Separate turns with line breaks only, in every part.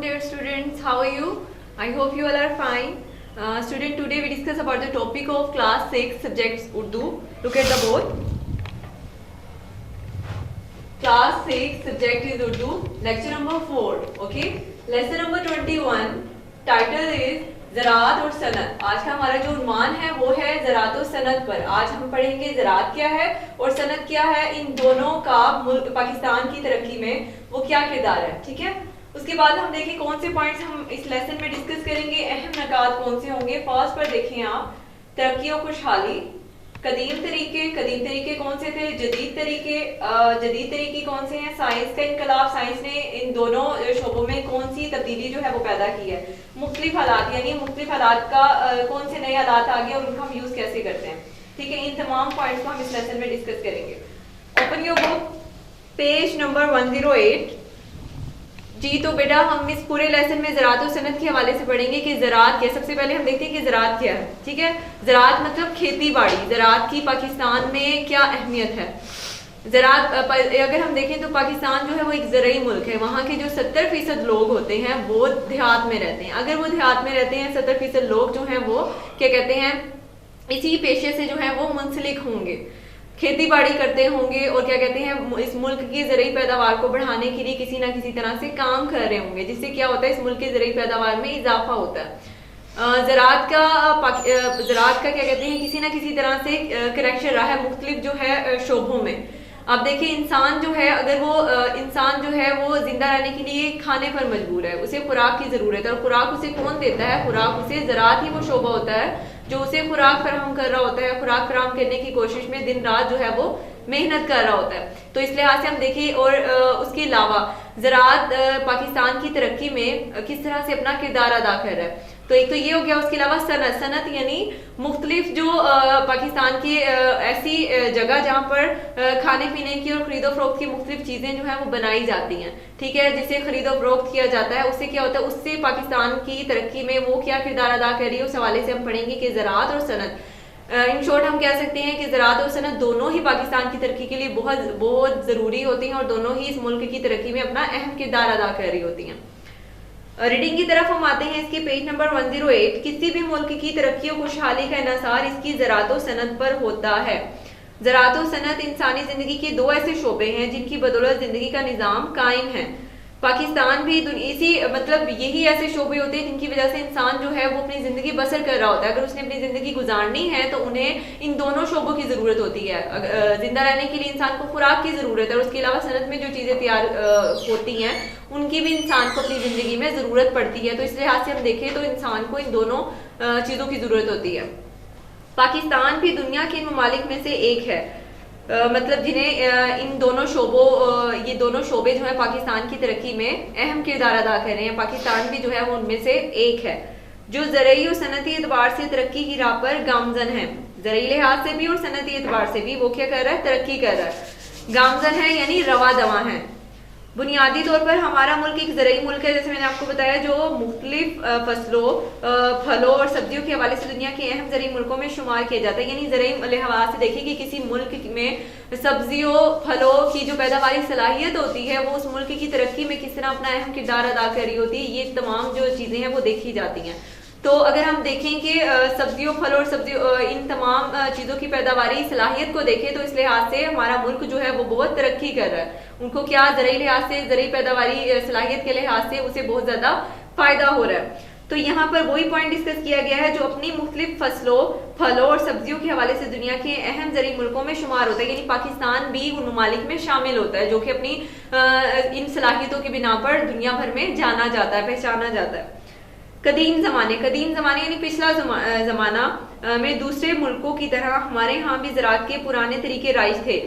dear students, how are you? I hope you all are fine. Student, today we discuss about the topic of class 6 subjects Urdu. Look at the board. Class 6 subject is Urdu. Lecture number 4. Okay. Lesson number 21. Title is ज़राअत और सनत। आज का हमारा जो उन्वान है वो है ज़राअत और सनत पर। आज हम पढ़ेंगे ज़राअत क्या है और सनत क्या है, इन दोनों का मुल्क पाकिस्तान की तरक्की में वो क्या किरदार है। ठीक है, उसके बाद हम देखें कौन से पॉइंट्स हम इस लेसन में डिस्कस करेंगे, अहम नकात कौन से होंगे। फर्स्ट पर देखें आप, तरक्की और खुशहाली। कदीम तरीके कौन से थे, जदीद तरीके कौन से हैं। साइंस का इनकलाब, साइंस ने इन दोनों शोबों में कौन सी तब्दीली जो है वो पैदा की है। मुख्तलिफ हालात, यानी मुख्तलिफ हालात का कौन से नए हालात आ गए और उनका हम यूज कैसे करते हैं। ठीक है, इन तमाम पॉइंट्स को हम इस लेसन में डिस्कस करेंगे। Open your book, page number 108। जी तो बेटा हम इस पूरे लेसन में ज़राअत और सनत के हवाले से पढ़ेंगे कि ज़राअत क्या। सबसे पहले हम देखते हैं कि ज़राअत क्या है। ठीक है, ज़राअत मतलब खेती बाड़ी। ज़राअत की पाकिस्तान में क्या अहमियत है। ज़राअत अगर हम देखें तो पाकिस्तान जो है वो एक ज़राई मुल्क है। वहाँ के जो 70% लोग होते हैं वो देहात में रहते हैं। अगर वो देहात में रहते हैं 70% लोग जो हैं वो क्या कहते हैं, इसी पेशे से जो है वो मुंसलिक होंगे, खेती बाड़ी करते होंगे और क्या कहते हैं इस मुल्क की ज़राई पैदावार को बढ़ाने के लिए किसी ना किसी तरह से काम कर रहे होंगे, जिससे क्या होता है इस मुल्क की ज़राई पैदावार में इजाफा होता है। ज़राअत का क्या कहते हैं किसी ना किसी तरह से कनेक्शन रहा है मुख्तलिफ जो है शोबों में। अब देखिए इंसान जो है, अगर वो इंसान जो है वो जिंदा रहने के लिए खाने पर मजबूर है, उसे खुराक की ज़रूरत है। और खुराक उसे कौन देता है, खुराक उसे ज़राअत ही वो शोबा होता है जो उसे खुराक फराहम कर रहा होता है। खुराक फराहम करने की कोशिश में दिन रात जो है वो मेहनत कर रहा होता है। तो इस लिहाज से हम देखें। और उसके अलावा ज़राअत पाकिस्तान की तरक्की में किस तरह से अपना किरदार अदा कर रहा है। तो एक तो ये हो गया। उसके अलावा सनत यानी मुख्तलिफ जो पाकिस्तान की ऐसी जगह जहाँ पर खाने पीने की और खरीदो फरोख्त की मुख्तलिफ चीज़ें जो है वो बनाई जाती हैं। ठीक है, जिसे खरीदो फरोख्त किया जाता है, उससे क्या होता है, उससे पाकिस्तान की तरक्की में वो क्या किरदार अदा कर रही है, उस हवाले से हम पढ़ेंगे कि ज़राअत और सनत। इन शॉर्ट हम कह सकते हैं कि ज़राअत और सनत दोनों ही पाकिस्तान की तरक्की के लिए बहुत बहुत ज़रूरी होती हैं और दोनों ही इस मुल्क की तरक्की में अपना अहम किरदार अदा कर रही होती हैं। रीडिंग की तरफ हम आते हैं। इसके पेज नंबर 108। किसी भी मुल्क की तरक्की और खुशहाली का इन्हिसार इसकी ज़राअत और सनत पर होता है। ज़राअत और सनत इंसानी ज़िंदगी के दो ऐसे शोबे हैं जिनकी बदौलत ज़िंदगी का निज़ाम कायम है। पाकिस्तान भी इसी मतलब यही ऐसे शोबे होते हैं जिनकी वजह से इंसान जो है वो अपनी ज़िंदगी बसर कर रहा होता है। अगर उसने अपनी ज़िंदगी गुजारनी है तो उन्हें इन दोनों शोबों की ज़रूरत होती है। जिंदा रहने के लिए इंसान को खुराक की ज़रूरत है और उसके अलावा सनत में जो चीज़ें तैयार होती हैं उनकी भी इंसान को अपनी ज़िंदगी में ज़रूरत पड़ती है। तो इस लिहाज से हम देखें तो इंसान को इन दोनों चीज़ों की ज़रूरत होती है। पाकिस्तान भी दुनिया के इन ममालिक में से एक है, मतलब जिन्हें इन दोनों शोबों ये दोनों शोबे जो है पाकिस्तान की तरक्की में अहम किरदार अदा कर रहे हैं। पाकिस्तान भी जो है वो उनमें से एक है जो ज़राई और सनती एतबार से तरक्की की राह पर गामजन है। ज़राई लिहाज से भी और सनती एतबार से भी वो क्या कर रहा है, तरक्की कर रहा है, गामजन है यानी रवा दवा है। बुनियादी तौर पर हमारा मुल्क एक ज़राई मुल्क है, जैसे मैंने आपको बताया, जो मुख्तलिफ फसलों फलों और सब्जियों के हवाले से दुनिया के अहम ज़राई मुल्कों में शुमार किया जाता है। यानी ज़राई लिहाज से देखिए कि किसी मुल्क में सब्जियों फलों की जो पैदावारी सलाहियत होती है वो उस मुल्क की तरक्की में किस तरह अपना अहम किरदार अदा कर रही होती है, ये तमाम जो चीज़ें हैं वो देखी जाती हैं। तो अगर हम देखें कि सब्जियों फलों और इन तमाम चीज़ों की पैदावारी सलाहियत को देखें तो इस लिहाज से हमारा मुल्क जो है वो बहुत तरक्की कर रहा है। उनको क्या ज़राई लिहाज से, ज़राई पैदावारी सलाहियत के लिहाज से उसे बहुत ज़्यादा फ़ायदा हो रहा है। तो यहाँ पर वही पॉइंट डिस्कस किया गया है जो अपनी मुख्तलिफ फसलों फलों और सब्जियों के हवाले से दुनिया के अहम ज़राई मुल्कों में शुमार होता है। यानी पाकिस्तान भी उन ममालिक में शामिल होता है जो कि अपनी इन सलाहियतों की बिना पर दुनिया भर में जाना जाता है, पहचाना जाता है। कदीम ज़माने यानी पिछला ज़माना में दूसरे मुल्कों की तरह हमारे यहाँ भी ज़राअत के पुराने तरीके राइज थे।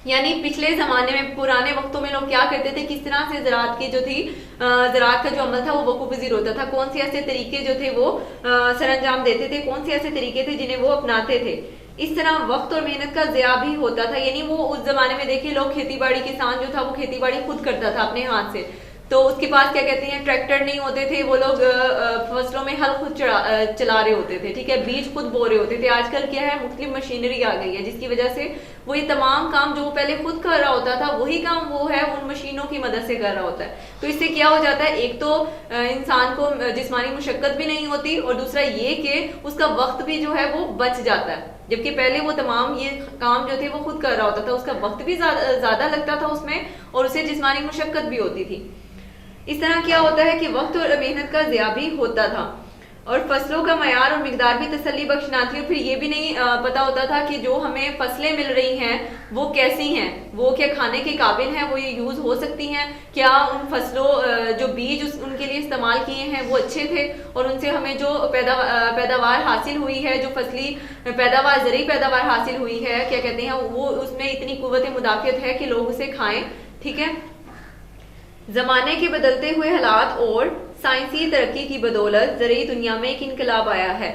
यानी पिछले ज़माने में, पुराने वक्तों में लोग क्या करते थे, किस तरह से ज़राअत की जो थी, ज़राअत का जो अमल था वो वकूफ़-पज़ीर होता था, कौन से ऐसे तरीके जो थे वो सरअंजाम देते थे, कौन से ऐसे तरीके थे जिन्हें वो अपनाते थे। इस तरह वक्त और मेहनत का ज़िया भी होता था। यानी वो उस ज़माने में देखिए लोग खेती बाड़ी, किसान जो था वो खेती बाड़ी खुद करता था अपने हाथ से। तो उसके पास क्या कहते हैं ट्रैक्टर नहीं होते थे, वो लोग फसलों में हल खुद चला रहे होते थे। ठीक है, बीज खुद बो रहे होते थे। आजकल क्या है, मुख्तलिफ मशीनरी आ गई है जिसकी वजह से वो ये तमाम काम जो वो पहले खुद कर रहा होता था वही काम वो है उन मशीनों की मदद से कर रहा होता है। तो इससे क्या हो जाता है, एक तो इंसान को जिस्मानी मुशक्कत भी नहीं होती और दूसरा ये कि उसका वक्त भी जो है वो बच जाता है। जबकि पहले वो तमाम ये काम जो थे वो खुद कर रहा होता था, उसका वक्त भी ज्यादा लगता था उसमें और उसे जिस्मानी मुशक्कत भी होती थी। इस तरह क्या होता है कि वक्त और मेहनत का ज़िया भी होता था और फसलों का मयार और मिकदार भी तसल्ली बख्श ना थी। और फिर ये भी नहीं पता होता था कि जो हमें फसलें मिल रही हैं वो कैसी हैं, वो क्या खाने के काबिल हैं, वो ये यूज़ हो सकती हैं, क्या उन फसलों जो बीज उनके लिए इस्तेमाल किए हैं वो अच्छे थे और उनसे हमें जो पैदावार हासिल हुई है, जो फसली पैदावार ज़रूरी पैदावार हासिल हुई है, क्या कहते हैं वो, उसमें इतनी कुव्वत मुदाफ़ियत है कि लोग उसे खाएं। ठीक है, ज़माने के बदलते हुए हालात और साइंसी तरक्की की बदौलत ज़रूरी दुनिया में एक इनकलाब आया है।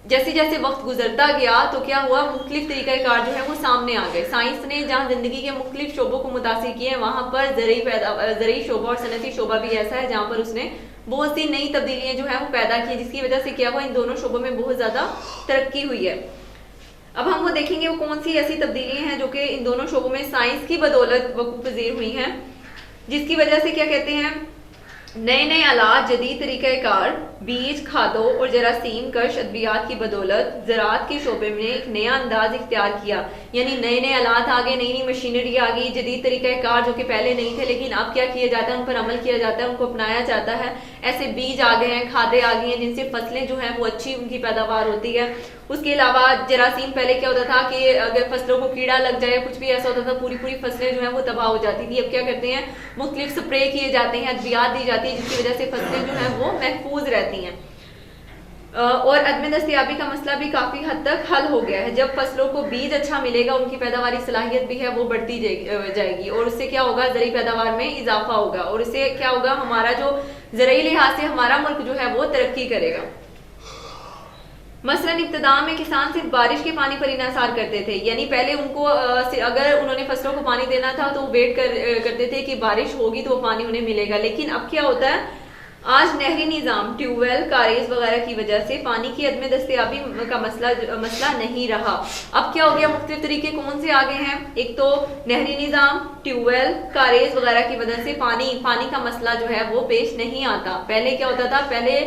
जैसे जैसे वक्त गुजरता गया तो क्या हुआ, मुख्तलिफ तरीक़ाकार जो है वो सामने आ गए। साइंस ने जहाँ ज़िंदगी के मुख्तलिफ शोबों को मुतासिर किए हैं वहाँ पर ज़रूरी शोबा और सनती शोबा भी ऐसा है जहाँ पर उसने बहुत सी नई तब्दीलियाँ जो है वो पैदा की, जिसकी वजह से क्या हुआ, इन दोनों शोबों में बहुत ज़्यादा तरक्की हुई है। अब हम वो देखेंगे वो कौन सी ऐसी तब्दीलियाँ हैं जो कि इन दोनों शोबों में साइंस की बदौलत वक़ूफ़ पज़ीर हुई हैं, जिसकी वजह से क्या कहते हैं नए नए आलात, जदीद तरीक़ाकार, बीज, खादों और जरासीम कश अद्वियात की बदौलत ज़राअत के शोबे में एक नया अंदाज इख्तियार किया। यानी नए नए आलात आ गए, नई नई मशीनरी आ गई, जदीद तरीक़ाकार जो कि पहले नहीं थे लेकिन अब क्या किया जाता है, उन पर अमल किया जाता है, उनको अपनाया जाता है। ऐसे बीज आ गए हैं, खादें आ गई हैं जिनसे फसलें जो हैं वो अच्छी उनकी पैदावार होती है। उसके अलावा जरासीम, पहले क्या होता था कि अगर फसलों को कीड़ा लग जाए, कुछ भी ऐसा होता था, पूरी पूरी फसलें जो हैं वो तबाह हो जाती थी। अब क्या करते हैं, मुख्तलिफ स्प्रे किए जाते हैं, अद्वियात दी जाती है, जिसकी वजह से फसलें जो हैं वो महफूज रहती हैं। और अदम दस्तयाबी का मसला भी काफ़ी हद तक हल हो गया है। जब फसलों को बीज अच्छा मिलेगा, उनकी पैदावारी सलाहियत भी है वो बढ़ती जाएगी और उससे क्या होगा, ज़रूरी पैदावार में इजाफा होगा और इससे क्या होगा, हमारा जो ज़रूरी लिहाज से हमारा मुल्क जो है वो तरक्की करेगा। मसलन इब्तदा में किसान सिर्फ बारिश के पानी पर इन्हसार करते थे, यानी पहले उनको अगर उन्होंने फसलों को पानी देना था तो वेट करते थे कि बारिश होगी तो वो पानी उन्हें मिलेगा। लेकिन अब क्या होता है, आज नहरी निज़ाम, ट्यूबवेल, कारेज वगैरह की वजह से पानी की अदम दस्तयाबी का मसला नहीं रहा। अब क्या हो गया, मुख्तलिफ तरीके कौन से आ गए हैं, एक तो नहरी निज़ाम, ट्यूबवेल, कारेज वगैरह की वजह से पानी का मसला जो है वो पेश नहीं आता। पहले क्या होता था, पहले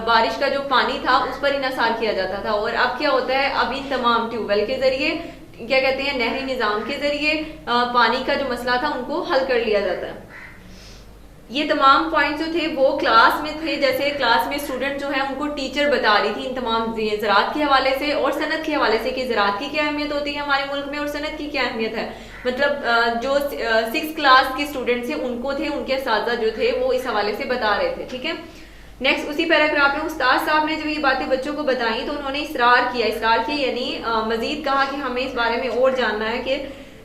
बारिश का जो पानी था उस पर इन्हसार किया जाता था और अब क्या होता है, अब इन तमाम ट्यूबवेल के जरिए, क्या कहते हैं, नहरी निज़ाम के जरिए पानी का जो मसला था उनको हल कर लिया जाता है। ये तमाम पॉइंट्स जो थे वो क्लास में थे, जैसे क्लास में स्टूडेंट जो है उनको टीचर बता रही थी इन तमाम ज़राअत के हवाले से और सनत के हवाले से कि ज़राअत की क्या अहमियत होती है हमारे मुल्क में और सनत की क्या अहमियत है। मतलब जो 6th क्लास के स्टूडेंट्स थे उनको थे, उनके असातिज़ा जो थे वो इस हवाले से बता रहे थे। ठीक है, नेक्स्ट उसी पैराग्राफ में उस्ताद साहब ने जब ये बातें बच्चों को बताई तो उन्होंने इसरार किया यानी मज़ीद कहा कि हमें इस बारे में और जानना है कि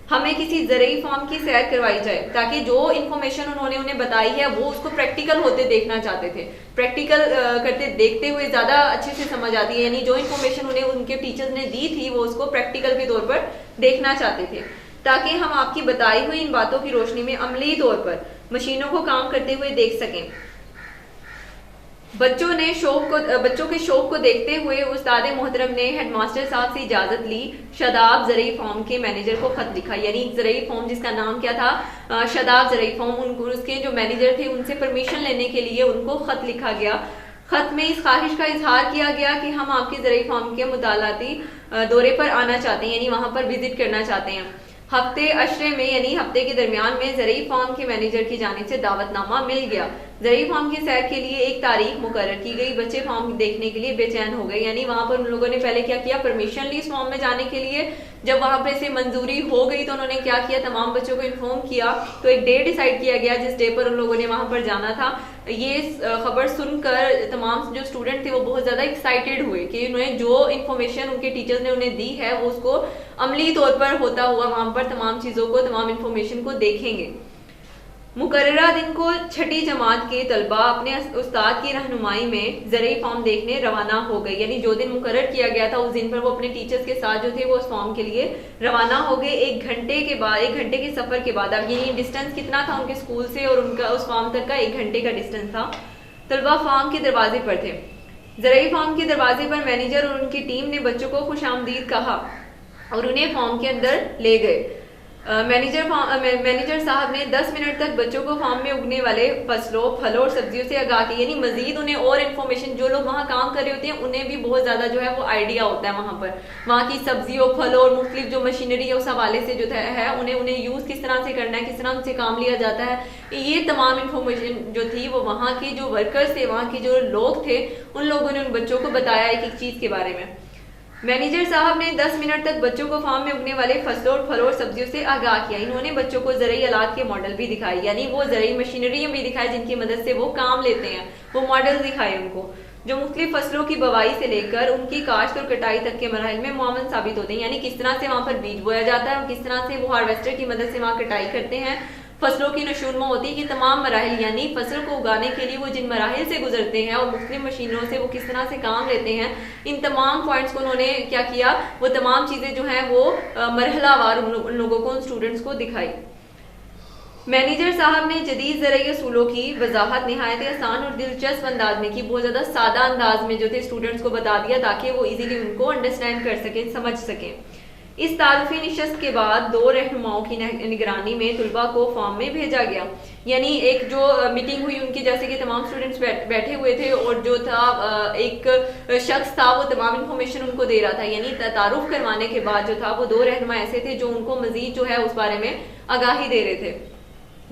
हमें किसी ज़रूरी फॉर्म की सैर करवाई जाए, ताकि जो इन्फॉर्मेशन उन्होंने उन्हें बताई है वो उसको प्रैक्टिकल होते देखना चाहते थे। प्रैक्टिकल करते देखते हुए ज़्यादा अच्छे से समझ आती है, यानी जो इन्फॉर्मेशन उन्हें उनके टीचर्स ने दी थी वो उसको प्रैक्टिकल के तौर पर देखना चाहते थे, ताकि हम आपकी बताई हुई इन बातों की रोशनी में अमली तौर पर मशीनों को काम करते हुए देख सकें। बच्चों के शौक को देखते हुए उस्ताद मोहतरम ने हेडमास्टर साहब से इजाज़त ली। शदाब ज़रूरी फॉर्म के मैनेजर को ख़त लिखा, यानी ज़रूरी फॉर्म जिसका नाम क्या था, शदाब ज़रूरी फॉर्म, उनको उसके जो मैनेजर थे उनसे परमिशन लेने के लिए उनको ख़त लिखा गया। ख़त में इस ख्वाहिश का इजहार किया गया कि हम आपके ज़रूरी फॉर्म के मुतालाती दौरे पर आना चाहते हैं, यानी वहाँ पर विजिट करना चाहते हैं। हफ्ते अशरे में यानी हफ्ते के दरमियान में ज़रूरी फॉर्म के मैनेजर की जानिब से दावतनामा मिल गया। ज़रूरी फॉर्म की सैर के लिए एक तारीख मुकर्रर की गई। बच्चे फॉर्म देखने के लिए बेचैन हो गए, यानी वहाँ पर उन लोगों ने पहले क्या किया, परमिशन ली इस फॉर्म में जाने के लिए। जब वहाँ पे से मंजूरी हो गई तो उन्होंने क्या किया, तमाम बच्चों को इन्फॉर्म किया, तो एक डे डिसाइड किया गया जिस डे पर उन लोगों ने वहाँ पर जाना था। ये खबर सुनकर तमाम जो स्टूडेंट थे वो बहुत ज़्यादा एक्साइटेड हुए कि उन्हें जो इन्फॉर्मेशन उनके टीचर्स ने उन्हें दी है वो उसको अमली तौर पर होता हुआ वहाँ पर तमाम चीज़ों को, तमाम इन्फॉर्मेशन को देखेंगे। मुकर्ररा दिन को छठी जमात के तलबा अपने उस्ताद की रहनुमाई में ज़रूरी फॉर्म देखने रवाना हो गए, यानी जो दिन मुकर्रर किया गया था उस दिन पर वो अपने टीचर्स के साथ जो थे वो उस फॉर्म के लिए रवाना हो गए। एक घंटे के सफ़र के बाद, अब ये डिस्टेंस कितना था उनके स्कूल से और उनका उस फॉर्म तक का 1 घंटे का डिस्टेंस था। तलबा फॉर्म के दरवाजे पर थे। ज़रूरी फॉर्म के दरवाजे पर मैनेजर और उनकी टीम ने बच्चों को खुशामदीद कहा। और उन्हें फॉर्म के अंदर ले गए। मैनेजर साहब ने 10 मिनट तक बच्चों को फार्म में उगने वाले फसलों, फलों और सब्जियों से आगाह किया, यानी मजीद उन्हें और इन्फॉर्मेशन, जो लोग वहाँ काम कर रहे होते हैं उन्हें भी बहुत ज़्यादा जो है वो आइडिया होता है वहाँ पर, वहाँ की सब्जियों, फलों और मुख्तलिफ जो मशीनरी है उस हवाले से जो है उन्हें यूज़ किस तरह से करना है, किस तरह उनसे काम लिया जाता है, ये तमाम इन्फॉर्मेशन जो थी वो वहाँ के जो वर्कर्स थे, वहाँ के जो लोग थे, उन लोगों ने उन बच्चों को बताया एक एक चीज़ के बारे में। मैनेजर साहब ने 10 मिनट तक बच्चों को फार्म में उगने वाले फसलों और फलों और सब्जियों से आगाह किया। इन्होंने बच्चों को ज़रूरी आलात के मॉडल भी दिखाए, यानी वो ज़रूरी मशीनरी भी दिखाए जिनकी मदद से वो काम लेते हैं, वो मॉडल दिखाए उनको, जो मुख्तलिफ फसलों की बवाई से लेकर उनकी काश्त और कटाई तक के मराहल में मुआवन साबित होते हैं, यानी किस तरह से वहाँ पर बीज बोया जाता है और किस तरह से वो हार्वेस्टर की मदद से वहाँ कटाई करते हैं, फसलों की नशूनमा होती है कि तमाम मराहल, यानी फसल को उगाने के लिए वो जिन मराहल से गुजरते हैं और मुख्तलिफ मशीनों से वो किस तरह से काम लेते हैं, इन तमाम पॉइंट्स को उन्होंने क्या किया, वो तमाम चीज़ें जो हैं वो मरहलावार उन लोगों को, उन स्टूडेंट्स को दिखाई। मैनेजर साहब ने जदीद ज़राई असूलों की वजाहत नहायत आसान और दिलचस्प अंदाज में की, बहुत ज़्यादा सादा अंदाज में जो थे स्टूडेंट्स को बता दिया ताकि वो इजीली उनको अंडरस्टैंड कर सकें, समझ सकें। इस तारुफी नशस्त के बाद 2 रहनुमाओं की निगरानी में तुलबा को फॉर्म में भेजा गया, यानी एक जो मीटिंग हुई उनकी, जैसे कि तमाम स्टूडेंट्स बैठे हुए थे और जो था एक शख्स था वो तमाम इन्फॉर्मेशन उनको दे रहा था, यानी तारुफ करवाने के बाद जो था वो 2 रहनुमा ऐसे थे जो उनको मजीद जो है उस बारे में आगाही दे रहे थे,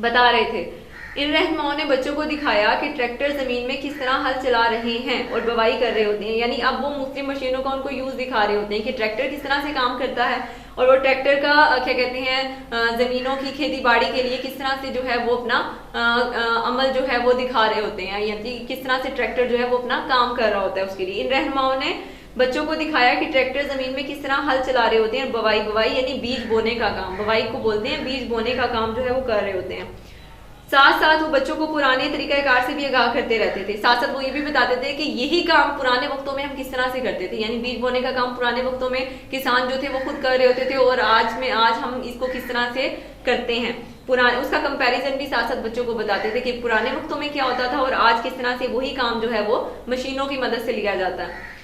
बता रहे थे। इन रहनुमाओं ने बच्चों को दिखाया कि ट्रैक्टर ज़मीन में किस तरह हल चला रहे हैं और बवाई कर रहे होते हैं, यानी अब वो मुख्तलिफ मशीनों का उनको यूज़ दिखा रहे होते हैं कि ट्रैक्टर किस तरह से काम करता है और वो ट्रैक्टर का क्या कहते हैं ज़मीनों की खेती बाड़ी के लिए किस तरह से जो है वो अपना अमल जो है वो दिखा रहे होते हैं, यानी किस तरह से ट्रैक्टर जो है वो अपना काम कर रहा होता है उसके लिए। इन रहनुमाओं ने बच्चों को दिखाया कि ट्रैक्टर ज़मीन में किस तरह हल चला रहे होते हैं, बवाई यानी बीज बोने का काम, बवाई को बोलते हैं, बीज बोने का काम जो है वो कर रहे होते हैं। साथ साथ वो बच्चों को पुराने तरीक़ाकार से भी आगाह करते रहते थे, साथ साथ वो ये भी बताते थे कि यही काम पुराने वक्तों में हम किस तरह से करते थे, यानी बीज बोने का काम पुराने वक्तों में किसान जो थे वो खुद कर रहे होते थे और आज हम इसको किस तरह से करते हैं, पुराने उसका कंपैरिजन भी साथ साथ बच्चों को बताते थे कि पुराने वक्तों में क्या होता था और आज किस तरह से वही काम जो है वो मशीनों की मदद से लिया जाता है।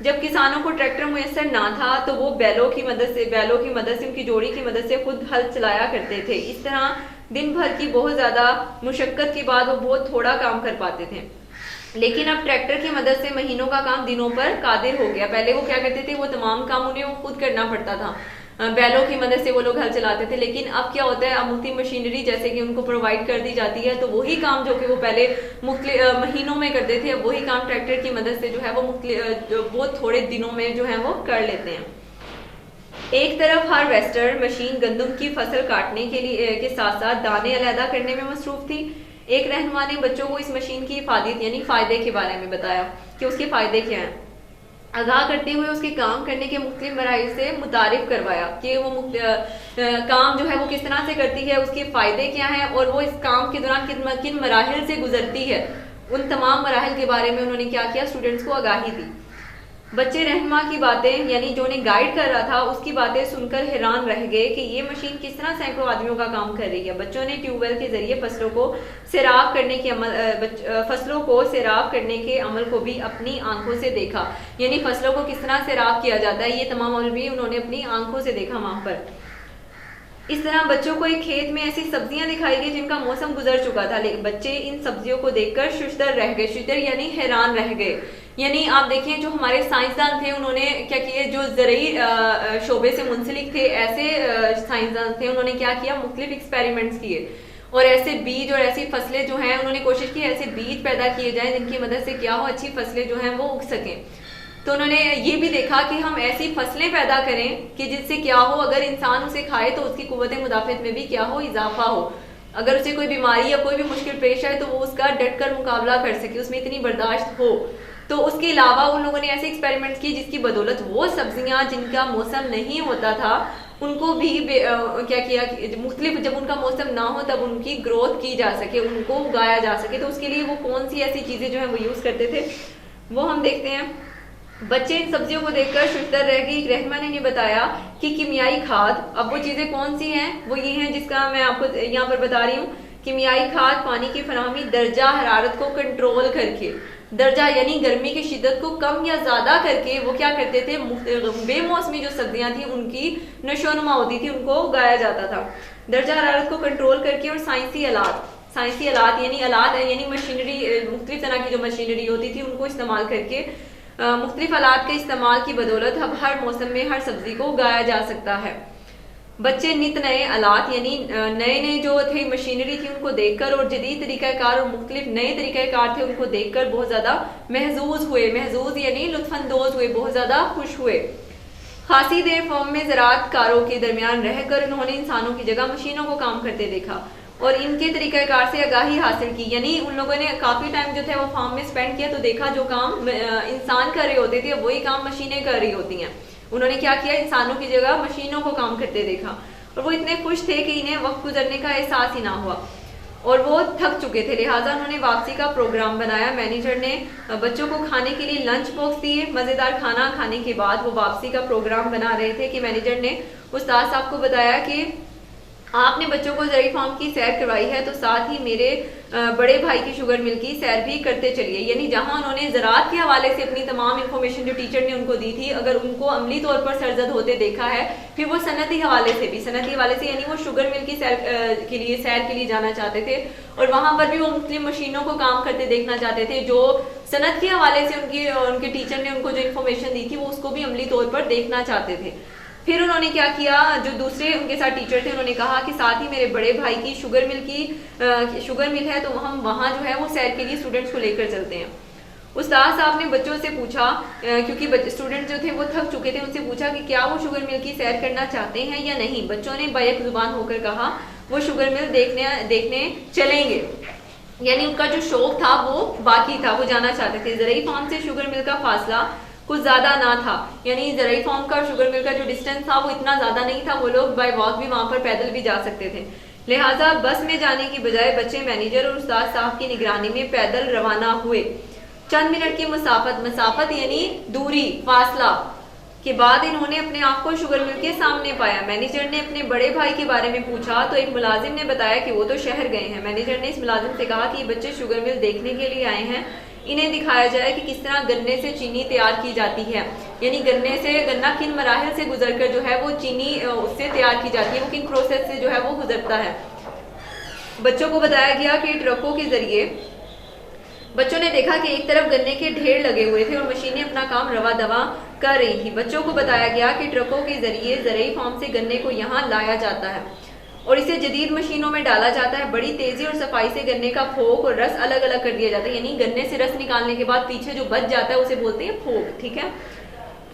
जब किसानों को ट्रैक्टर मुयसर ना था तो वो बैलों की मदद से उनकी जोड़ी की मदद से खुद हल चलाया करते थे। इस तरह दिन भर की बहुत ज़्यादा मुशक्क़त के बाद वो बहुत थोड़ा काम कर पाते थे, लेकिन अब ट्रैक्टर की मदद से महीनों का काम दिनों पर कादिर हो गया। पहले वो क्या करते थे, वो तमाम काम उन्हें वो खुद करना पड़ता था, बैलों की मदद से वो लोग हल चलाते थे, लेकिन अब क्या होता है, अब मुख्तलिफ मशीनरी जैसे कि उनको प्रोवाइड कर दी जाती है, तो वही काम जो कि वो पहले महीनों में करते थे, अब वही काम ट्रैक्टर की मदद से जो है वो बहुत थोड़े दिनों में जो है वो कर लेते हैं। एक तरफ हार्वेस्टर मशीन गंदम की फसल काटने के साथ साथ दाने अलहदा करने में मसरूफ थी। एक रहनुमा ने बच्चों को इस मशीन की इफादत यानी फ़ायदे के बारे में बताया कि उसके फ़ायदे क्या हैं, आगाह करते हुए उसके काम करने के मुख्तलिफ मराहिल से मुतारिफ करवाया कि वो काम जो है वो किस तरह से करती है, उसके फ़ायदे क्या हैं और वो इस काम के दौरान किन मराहिल से गुजरती है, उन तमाम मराहिल के बारे में उन्होंने क्या किया, स्टूडेंट्स को आगाही दी। बच्चे रहनुमा की बातें यानी जो उन्हें गाइड कर रहा था उसकी बातें सुनकर हैरान रह गए कि ये मशीन किस तरह सैकड़ों आदमियों का काम कर रही है। बच्चों ने ट्यूबवेल के जरिए फसलों को सैराब करने के अमल को भी अपनी आंखों से देखा, यानी फसलों को किस तरह सैराब किया जाता है, ये तमाम अमल भी उन्होंने अपनी आंखों से देखा वहाँ पर। इस तरह बच्चों को एक खेत में ऐसी सब्जियां दिखाई गई जिनका मौसम गुजर चुका था, लेकिन बच्चे इन सब्जियों को देखकर शुशदर रह गए, शुशदर यानी हैरान रह गए। यानी आप देखें जो हमारे साइंसदान थे उन्होंने क्या किया, जो ज़रूरी शोबे से मुंसलिक थे ऐसे साइंसदान थे, उन्होंने क्या किया, मुख्तलिफ एक्सपेरिमेंट्स किए और ऐसे बीज और ऐसी फसलें जो हैं उन्होंने कोशिश की ऐसे बीज पैदा किए जाएं जिनकी मदद से क्या हो, अच्छी फसलें जो हैं वो उग सकें। तो उन्होंने ये भी देखा कि हम ऐसी फसलें पैदा करें कि जिससे क्या हो, अगर इंसान उसे खाए तो उसकी कुव्वत मुदाफ़त में भी क्या हो, इजाफा हो, अगर उसे कोई बीमारी या कोई भी मुश्किल पेश आए तो वो उसका डट कर मुकाबला कर सके, उसमें इतनी बर्दाश्त हो। तो उसके अलावा उन लोगों ने ऐसे एक्सपेरिमेंट्स किए जिसकी बदौलत वो सब्जियां जिनका मौसम नहीं होता था उनको भी क्या किया, मुख्तलिफ जब उनका मौसम ना हो तब उनकी ग्रोथ की जा सके, उनको उगाया जा सके। तो उसके लिए वो कौन सी ऐसी चीज़ें जो है वो यूज़ करते थे वो हम देखते हैं। बच्चे इन सब्जियों को देखकर शुशदर रह गई। रहमा ने बताया कि कीमियाई खाद, अब वो चीज़ें कौन सी हैं, वो ये हैं जिसका मैं आपको यहाँ पर बता रही हूँ। कीमियाई खाद पानी की फराहमी दर्जा हरारत को कंट्रोल करके, दर्जा यानी गर्मी की शिद्दत को कम या ज़्यादा करके वो क्या करते थे, बेमौसमी जो सब्जियां थी उनकी नशोनुमा होती थी, उनको उगाया जाता था। दर्जा हरारत को कंट्रोल करके और साइंसी आलात यानी मशीनरी, मुख्तलिफ तरह की जो मशीनरी होती थी उनको इस्तेमाल करके मुख्तलिफ आलात के इस्तेमाल की बदौलत अब हर मौसम में हर सब्जी को उगाया जा सकता है। बच्चे नित नए आलात यानी नए जो थे मशीनरी थी उनको देखकर और जदीद तरीक़ाकार और मुख्तलिफ नए तरीक़ाकार थे उनको देखकर बहुत ज़्यादा महजूज यानी लुत्फानंदोज हुए, बहुत ज़्यादा खुश हुए। खासी देर फॉर्म में ज़राअतकारों के दरमियान रहकर उन्होंने इंसानों की जगह मशीनों को काम करते देखा और इनके तरीक़ाकार से आगाही हासिल की, यानी उन लोगों ने काफ़ी टाइम जो थे वो फार्म में स्पेंड किया तो देखा जो काम इंसान कर रहे होते थे वही काम मशीनें कर रही होती हैं। उन्होंने क्या किया, इंसानों की जगह मशीनों को काम करते देखा और वो इतने खुश थे कि इन्हें वक्त गुजरने का एहसास ही ना हुआ और वो थक चुके थे, लिहाजा उन्होंने वापसी का प्रोग्राम बनाया। मैनेजर ने बच्चों को खाने के लिए लंच बॉक्स दिए। मज़ेदार खाना खाने के बाद वो वापसी का प्रोग्राम बना रहे थे कि मैनेजर ने उस्ताद साहब को बताया कि आपने बच्चों को ज़रूरी फॉर्म की सैर करवाई है तो साथ ही मेरे बड़े भाई की शुगर मिल की सैर भी करते चलिए। यानी जहां उन्होंने ज़राअत के हवाले से अपनी तमाम इन्फॉर्मेशन जो टीचर ने उनको दी थी अगर उनको अमली तौर पर सरजद होते देखा है, फिर वो सनती हवाले से यानी वो शुगर मिल की सैर के लिए जाना चाहते थे और वहां पर भी वो मुख्तलिफ मशीनों को काम करते देखना चाहते थे जो सनत के हवाले से उनके टीचर ने उनको जो इन्फॉर्मेशन दी थी वो उसको भी अमली तौर पर देखना चाहते थे। फिर उन्होंने क्या किया, जो दूसरे उनके साथ टीचर थे उन्होंने कहा कि साथ ही मेरे बड़े भाई की शुगर मिल है तो हम वहाँ जो है वो सैर के लिए स्टूडेंट्स को लेकर चलते हैं। उस्ताद साहब ने बच्चों से पूछा, क्योंकि स्टूडेंट जो थे वो थक चुके थे, उनसे पूछा कि क्या वो शुगर मिल की सैर करना चाहते हैं या नहीं। बच्चों ने बायक जुबान होकर कहा वो शुगर मिल देखने चलेंगे, यानी उनका जो शौक था वो बाकी था, वो जाना चाहते थे। ज़रूरी फॉर्म से शुगर मिल का फासला कुछ ज़्यादा ना था, यानी ज़रूरी फॉर्म का शुगर मिल का जो डिस्टेंस था वो इतना ज़्यादा नहीं था, वो लोग बाय वॉक भी वहाँ पर पैदल भी जा सकते थे। लिहाजा बस में जाने की बजाय बच्चे मैनेजर और उस्ताद साहब की निगरानी में पैदल रवाना हुए। चंद मिनट की मसाफत यानी दूरी, फासला के बाद इन्होंने अपने आप को शुगर मिल के सामने पाया। मैनेजर ने अपने बड़े भाई के बारे में पूछा तो एक मुलाजिम ने बताया कि वो तो शहर गए हैं। मैनेजर ने इस मुलाजिम से कहा कि ये बच्चे शुगर मिल देखने के लिए आए हैं, इन्हें दिखाया जाए कि किस तरह गन्ने से चीनी तैयार की जाती है, यानी गन्ना किन मराहल से गुजरकर जो है वो चीनी उससे तैयार की जाती है, वो किन प्रोसेस से जो है वो गुजरता है। बच्चों को बताया गया कि ट्रकों के जरिए बच्चों ने देखा कि एक तरफ गन्ने के ढेर लगे हुए थे और मशीनें अपना काम रवा दवा कर रही थी। बच्चों को बताया गया कि ट्रकों के जरिए ज़रूरी फॉर्म से गन्ने को यहाँ लाया जाता है और इसे जदीद मशीनों में डाला जाता है। बड़ी तेजी और सफाई से गन्ने का फोक और रस अलग अलग कर दिया जाता है, यानी गन्ने से रस निकालने के बाद पीछे जो बच जाता है उसे बोलते हैं फोक। ठीक है,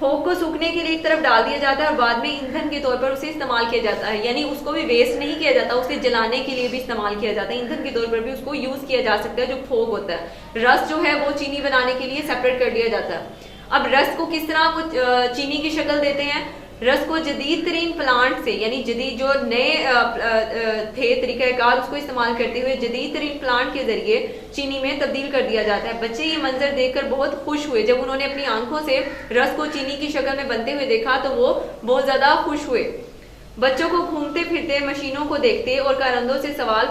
फोक को सूखने के लिए एक तरफ डाल दिया जाता है और बाद में ईंधन के तौर पर उसे इस्तेमाल किया जाता है, यानी उसको भी वेस्ट नहीं किया जाता, उसे जलाने के लिए भी इस्तेमाल किया जाता है, ईंधन के तौर पर भी उसको यूज किया जा सकता है। जो फोक होता है, रस जो है वो चीनी बनाने के लिए सेपरेट कर दिया जाता है। अब रस को किस तरह वो चीनी की शक्ल देते हैं, रस को जदीद तरीन प्लांट से, यानी जदीद जो नए थे तरीक़ाकार उसको इस्तेमाल करते हुए जदीद तरीन प्लांट के जरिए चीनी में तब्दील कर दिया जाता है। बच्चे ये मंजर देखकर बहुत खुश हुए। जब उन्होंने अपनी आंखों से रस को चीनी की शक्ल में बनते हुए देखा तो वो बहुत ज़्यादा खुश हुए। बच्चों को घूमते फिरते मशीनों को देखते और कारंदों से सवाल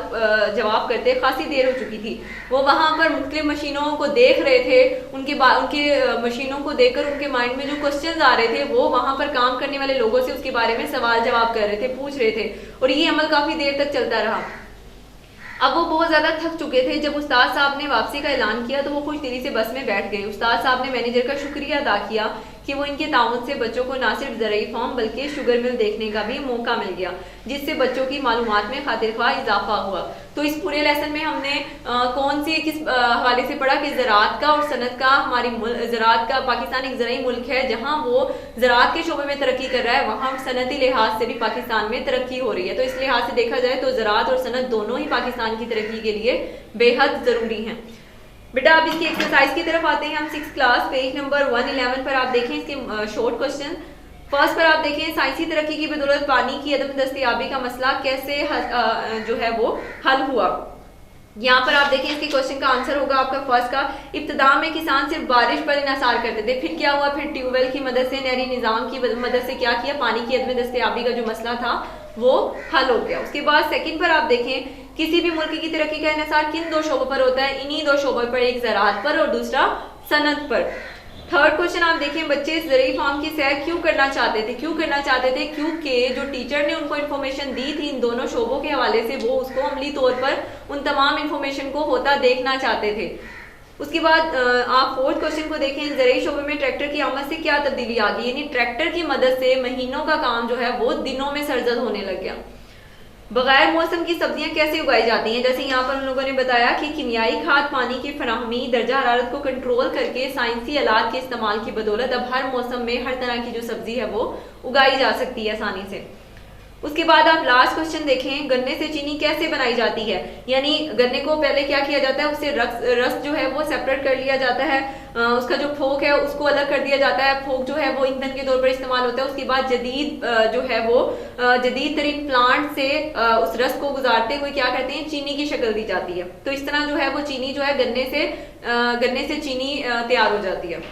जवाब करते खासी देर हो चुकी थी। वो वहाँ पर मुख्तलिफ मशीनों को देख रहे थे, उनके मशीनों को देखकर उनके माइंड में जो क्वेश्चंस आ रहे थे वो वहाँ पर काम करने वाले लोगों से उसके बारे में सवाल जवाब कर रहे थे, पूछ रहे थे और ये अमल काफ़ी देर तक चलता रहा। अब वो बहुत ज़्यादा थक चुके थे। जब उस्ताद साहब ने वापसी का ऐलान किया तो वो खुश दिली से बस में बैठ गए। उस्ताद साहब ने मैनेजर का शुक्रिया अदा किया कि वो इनके ताउन से बच्चों को ना सिर्फ ज़रूरी फॉर्म बल्कि शुगर मिल देखने का भी मौका मिल गया, जिससे बच्चों की मालूमात में खातिरख्वाह इजाफा हुआ। तो इस पूरे लेसन में हमने किस हवाले से पढ़ा कि ज़राअत का और सनत का, ज़राअत का पाकिस्तान एक ज़रूरी मुल्क है जहाँ वो ज़राअत के शोबे में तरक्की कर रहा है, वहाँ सनती लिहाज से भी पाकिस्तान में तरक्की हो रही है। तो इस लिहाज से देखा जाए तो ज़राअत और सनत दोनों ही पाकिस्तान की तरक्की के लिए बेहद ज़रूरी हैं। बेटा अब इसकी एक्सरसाइज की तरफ आते हैं हम। 6th क्लास पेज नंबर 111 पर आप देखें इसके शॉर्ट क्वेश्चन। फर्स्ट पर आप देखें, साइंसी तरक्की की बदौलत पानी की अदम दस्तयाबी का मसला कैसे जो है वो हल हुआ। यहाँ पर आप देखें इसके क्वेश्चन का आंसर होगा आपका फर्स्ट का, इब्तिदा में किसान सिर्फ बारिश पर इन्हसार करते थे, फिर क्या हुआ, फिर ट्यूबवेल की मदद से, नहरी निज़ाम की मदद से क्या किया, पानी की अदम दस्तयाबी का जो मसला था वो हल हो गया। उसके बाद सेकंड पर आप देखें किसी भी मुल्क की तरक्की का इन्हिसार किन दो शोबों पर होता है? इन्हीं दो शोबों पर, एक ज़राअत पर और दूसरा सनत पर। थर्ड क्वेश्चन आप देखें, बच्चे ज़रूरी फार्म की सैर क्यों करना चाहते थे? क्यों करना चाहते थे? क्योंकि जो टीचर ने उनको इन्फॉर्मेशन दी थी इन दोनों शोबों के हवाले से, वो उसको अमली तौर पर उन तमाम इन्फॉर्मेशन को होता देखना चाहते थे। उसके बाद आप फोर्थ क्वेश्चन को देखें, ज़रूरी शोबे में ट्रैक्टर की आमद से क्या तब्दीली आ गई? यानी ट्रैक्टर की मदद से महीनों का काम जो है वो दिनों में सरजद होने लग गया। बगैर मौसम की सब्जियां कैसे उगाई जाती हैं? जैसे यहाँ पर उन लोगों ने बताया कि कीमियाई खाद, पानी की फराहमी, दर्जा हरारत को कंट्रोल करके साइंसी आलात के इस्तेमाल की बदौलत अब हर मौसम में हर तरह की जो सब्जी है वो उगाई जा सकती है आसानी से। उसके बाद आप लास्ट क्वेश्चन देखें, गन्ने से चीनी कैसे बनाई जाती है? यानी गन्ने को पहले क्या किया जाता है, उससे रस जो है वो सेपरेट कर लिया जाता है, उसका जो फोक है उसको अलग कर दिया जाता है। फोक जो है वो ईंधन के तौर पर इस्तेमाल होता है। उसके बाद जदीद जो है वो जदीद तरीन प्लांट से उस रस को गुजारते हुए क्या करते हैं, चीनी की शक्ल दी जाती है। तो इस तरह जो है वो चीनी जो है गन्ने से चीनी तैयार हो जाती है।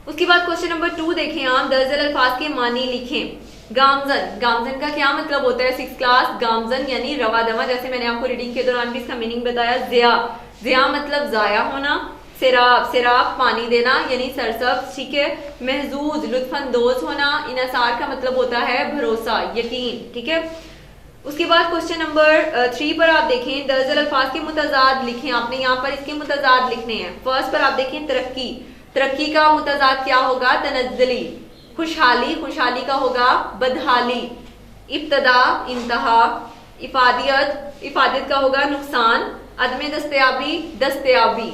उसके बाद क्वेश्चन नंबर 2 देखें आप, दर्जल अल्फाज के मानी लिखें। गामजन, गामजन का क्या मतलब होता है? 6th class. गामजन यानी रवा दमा, जैसे मैंने आपको रीडिंग के दौरान भी इसका मीनिंग बताया। जिया, जिया मतलब जाया होना। सिराब, सिराब पानी देना यानी सरसब्ज, ठीक है। महजूज, लुत्फानंदोज होना। इनसार का मतलब होता है भरोसा, यकीन, ठीक है। उसके बाद क्वेश्चन नंबर 3 पर आप देखें, दर्जल अल्फाज के मुतजाद लिखें। आपने यहाँ पर इसके मुतजाद लिखने हैं। फर्स्ट पर आप देखें तरक्की, तरक्की का मुतजाद क्या होगा? तनज्जुली। खुशहाली, खुशहाली का होगा बदहाली। इब्तदा, इंतहा। इफादियत, इफादियत का होगा नुकसान। अदम दस्तयाबी, दस्तयाबी।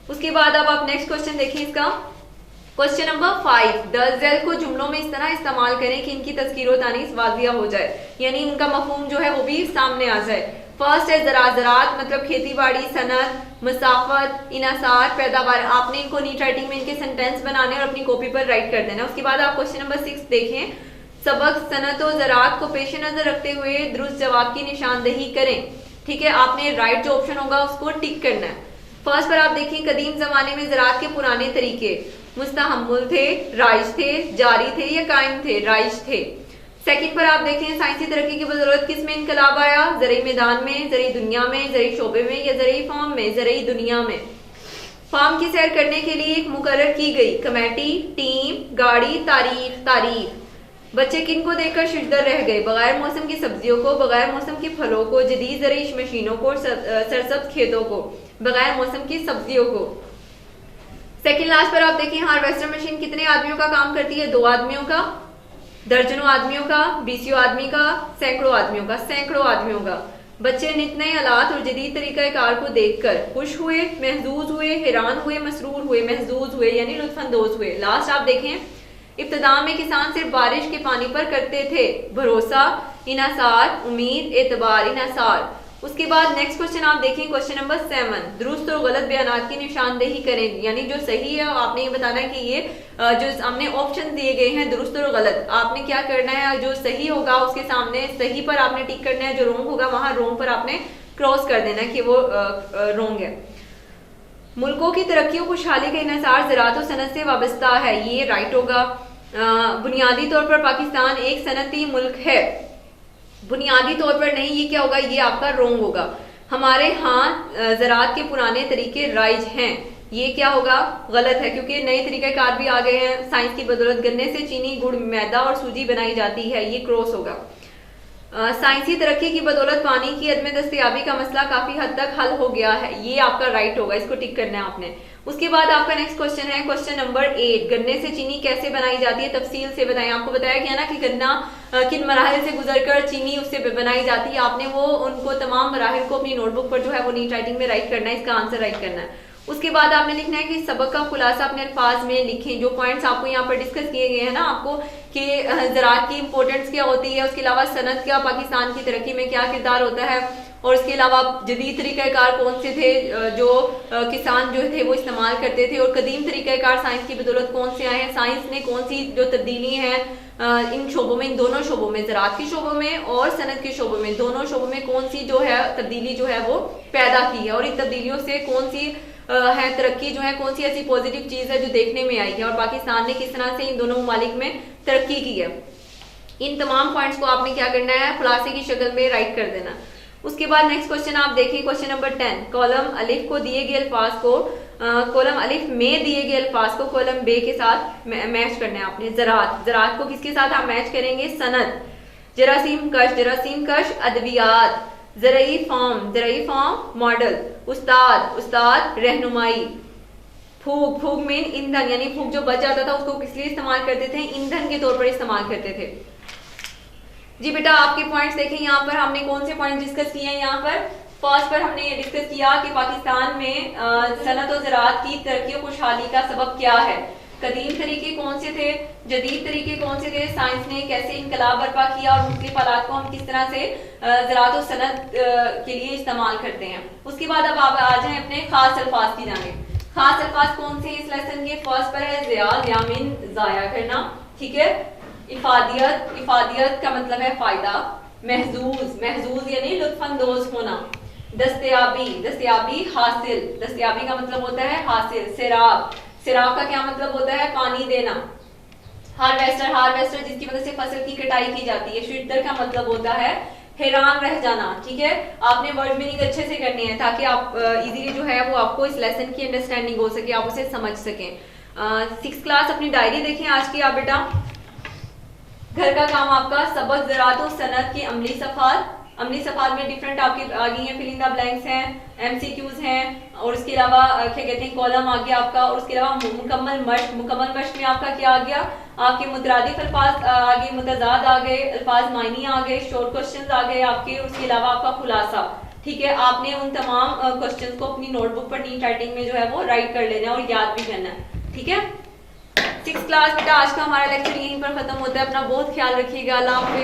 उसके बाद अब आप नेक्स्ट क्वेश्चन देखिए इसका। क्वेश्चन नंबर 5, दर्जल को जुमलों में इस तरह इस्तेमाल करें कि इनकी तस्कीर व तानीस वाजिया हो जाए, यानी उनका मफहूम जो है वो भी सामने आ जाए। फर्स्ट है ज़राअत, ज़राअत मतलब खेती बाड़ी, सनत, मसाफत, इनासार, पैदावार। आपने इनको नीट राइटिंग में इनके सेंटेंस बनाने और अपनी कॉपी पर राइट कर देना। उसके बाद आप क्वेश्चन नंबर 6 देखें, सबक सनत और ज़राअत को पेश नजर रखते हुए दुरुस्त जवाब की निशानदही करें, ठीक है। आपने राइट जो ऑप्शन होगा उसको टिक करना है। फर्स्ट पर आप देखें, कदीम जमाने में ज़राअत के पुराने तरीके मुस्तहम्मुल थे, राइज थे, जारी थे या कायम थे? राइज थे। सेकंड पर आप देखें, साइंसी तरक्की की बदौलत किस में इनकलाब आया? ज़रई मैदान में, ज़रई दुनिया में, ज़रई शोबे में या ज़रई फार्म में? ज़रई दुनिया में। फार्म की सैर करने के लिए एक मुकर्रर की गई कमेटी, टीम, गाड़ी, तारीख, तारीख। बच्चे किन को देखकर शिजदर रह गए? बगैर मौसम की सब्जियों को, बगैर मौसम के फलों को, जदीद ज़रई मशीनों को, सरसब्ज खेतों को, बगैर मौसम की सब्जियों को। सेकंड लास्ट पर आप देखिए, हार्वेस्टर मशीन कितने आदमियों का काम करती है? 2 आदमियों का, दर्जनों आदमियों का, 20 आदमी का, सैकड़ों आदमियों का, सैकड़ों आदमियों का। बच्चे नित नए आलात और जदीद तरीक़ाकार को देखकर खुश हुए, महजूज हुए, हैरान हुए, मसरूर हुए। महजूज हुए यानी लुत्फानंदोज हुए। लास्ट आप देखें, इब्तिदा में किसान सिर्फ बारिश के पानी पर करते थे भरोसा, इनासार, उम्मीद, एतबार, इनासार। उसके बाद नेक्स्ट क्वेश्चन आप देखें, क्वेश्चन नंबर 7, दुरुस्त और गलत बयानात की निशानदेही करें, यानी जो सही है आपने ये बताना है कि ये जो हमने ऑप्शन दिए गए हैं दुरुस्त और गलत, आपने क्या करना है, जो सही होगा उसके सामने सही पर आपने टिक करना है, जो रोंग होगा वहां रोंग पर आपने क्रॉस कर देना है कि वो रोंग है। मुल्कों की तरक्की और खुशहाली का इन्हिसार ज़राअत और सनत से वाबस्ता है, ये राइट होगा। बुनियादी तौर पर पाकिस्तान एक सनती मुल्क है, बुनियादी तौर पर नहीं, ये क्या होगा, ये आपका रोंग होगा। हमारे यहाँ ज़राअत के पुराने तरीके राइज हैं, ये क्या होगा, गलत है, क्योंकि नए तरीक़ाकार भी आ गए हैं। साइंस की बदौलत गन्ने से चीनी, गुड़, मैदा और सूजी बनाई जाती है, ये क्रॉस होगा। साइंसी तरक्की की बदौलत पानी की अदम दस्तयाबी का मसला काफी हद तक हल हो गया है, ये आपका राइट होगा, इसको टिक करना है आपने। उसके बाद आपका नेक्स्ट क्वेश्चन है क्वेश्चन नंबर 8, गन्ने से चीनी कैसे बनाई जाती है, तफसील से बताएं। आपको बताया गया ना कि गन्ना किन मराहिल से गुजरकर चीनी उससे बनाई जाती है, आपने वो उनको तमाम मराहिल को अपनी नोटबुक पर जो है वो नीट राइटिंग में राइट करना है, इसका आंसर राइट करना है। उसके बाद आपने लिखना है कि सबक का खुलासा अपने अल्फाज में लिखें। जो पॉइंट्स आपको यहाँ पर डिस्कस किए गए हैं ना आपको, कि ज़राअत की इंपॉर्टेंस क्या होती है, उसके अलावा सनत का पाकिस्तान की तरक्की में क्या किरदार होता है, और इसके अलावा जदीद तरीक़ाकार कौन से थे जो किसान जो थे वो इस्तेमाल करते थे, और कदीम तरीक़ाकार साइंस की बदौलत कौन से आए हैं, साइंस ने कौन सी जो तब्दीली हैं इन शोबों में, इन दोनों शोबों में, ज़राअत के शोबों में और सनत के शोबों में, दोनों शोबों में कौन सी जो है तब्दीली जो है वो पैदा की है, और इन तब्दीलियों से कौन सी है तरक्की जो है, कौन सी ऐसी पॉजिटिव चीज़ है जो देखने में आई है, और पाकिस्तान ने किस तरह से इन दोनों ममालिक में तरक्की की है। इन तमाम पॉइंट्स को आपने क्या करना है, खुलासे की शक्ल में राइट कर देना। उसके बाद नेक्स्ट क्वेश्चन आप देखिए, क्वेश्चन नंबर 10, कॉलम अलिफ को दिए गए अल्फाज को कॉलम अलिफ में दिए गए अल्फाज को कॉलम बे के साथ मैच करना है आपने। ज़रात को किसके साथ आप मैच करेंगे? सनद, जरासीम कश, अदवियात, ज़रई फॉर्म मॉडल, उस्ताद रहनुमाई, फूक में ईंधन, यानी फूक जो बच जाता था उसको किस लिए इस्तेमाल करते थे? ईंधन के तौर पर इस्तेमाल करते थे। जी बेटा आपके पॉइंट्स देखें, यहाँ पर हमने कौन से पॉइंट डिस्कस किए हैं। यहाँ पर फर्स्ट पर हमने ये डिस्कस किया कि पाकिस्तान में सनत और ज़राअत की तरक्की और खुशहाली का सबब क्या है। कदीम तरीके कौन से थे, जदीद तरीके कौन से थे, साइंस ने कैसे इनकलाब बर्पा किया और मुख्तलिफ हालात को हम किस तरह से ज़राअत और सनत के लिए इस्तेमाल करते हैं। उसके बाद अब आप आ जाएं अपने खास अल्फाज की जाने। खास अल्फाज कौन से इस लेसन के? फर्स्ट पर है ज़ियामिन, ज़ाया करना, ठीक है। इफादियत का मतलब है फायदा। महजूज यानी लुत्फानंदोज होना। दस्तयाबी हासिल, दस्तयाबी का मतलब होता है हासिल। सिराब का क्या मतलब होता है? पानी देना। हार्वेस्टर जिसकी मदद से फसल की कटाई की जाती है। शिद्दर का मतलब होता है हैरान रह जाना, ठीक है। आपने वर्ड मीनिंग अच्छे से करनी है ताकि आप इजीली जो है वो आपको इस लेसन की अंडरस्टैंडिंग हो सके, आप उसे समझ सकें। 6th क्लास अपनी डायरी देखें आज की आप बेटा। घर का काम आपका सबक ज़राअत और सनत की अमली सफ़ात में डिफरेंट आपकी आ गई हैं, फिलिंग द ब्लैंक्स हैं, MCQs हैं, और उसके अलावा क्या कहते हैं कॉलम आ गया आपका। और उसके अलावा मुकम्मल मश्क में आपका क्या आ गया? आपके मुतरादिफ अल्फाज आ गए, मुतजाद आ गए, अल्फाज मायनी आ गए, शॉर्ट क्वेश्चंस आ गए आपके। उसके अलावा आपका खुलासा, ठीक है। आपने उन तमाम क्वेश्चंस को अपनी नोटबुक पर नीट राइटिंग में जो है वो राइट कर लेना है और याद भी करना है, ठीक है। 6th क्लास बेटा आज का हमारा लेक्चर यहीं पर खत्म होता है। अपना बहुत ख्याल रखिएगा। अल्लाह हाफ़िज़।